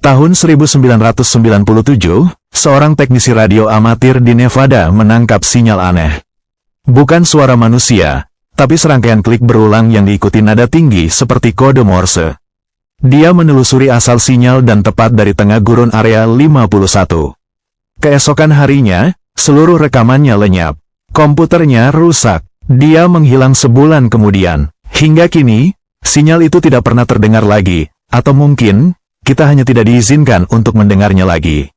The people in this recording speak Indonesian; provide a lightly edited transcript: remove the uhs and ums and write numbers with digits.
Tahun 1997, seorang teknisi radio amatir di Nevada menangkap sinyal aneh. Bukan suara manusia, tapi serangkaian klik berulang yang diikuti nada tinggi seperti kode Morse. Dia menelusuri asal sinyal dan tepat dari tengah gurun area 51. Keesokan harinya, seluruh rekamannya lenyap. Komputernya rusak. Dia menghilang sebulan kemudian. Hingga kini, sinyal itu tidak pernah terdengar lagi. Atau mungkin, kita hanya tidak diizinkan untuk mendengarnya lagi.